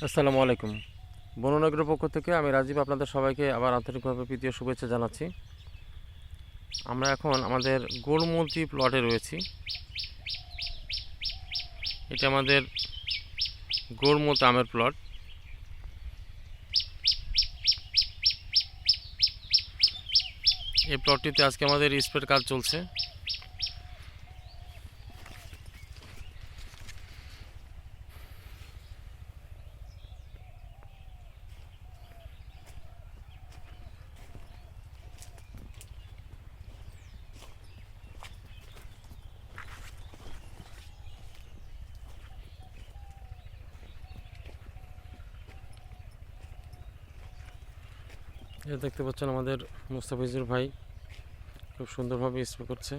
আসসালামু আলাইকুম। বননগরের পক্ষ থেকে আমি রাজীব আপনাদের সবাইকে আবার আন্তরিকভাবে প্রীতীয় শুভেচ্ছা জানাচ্ছি। আমরা এখন আমাদের গোলমতি প্লটে রয়েছি। এটা আমাদের গোলমতি আমের প্লট। এই প্লটটিতে আজকে আমাদের স্প্রের কাজ চলছে। এটা দেখতে পাচ্ছেন আমাদের মুস্তাফিজুর ভাই খুব সুন্দরভাবে স্প্রে করছে।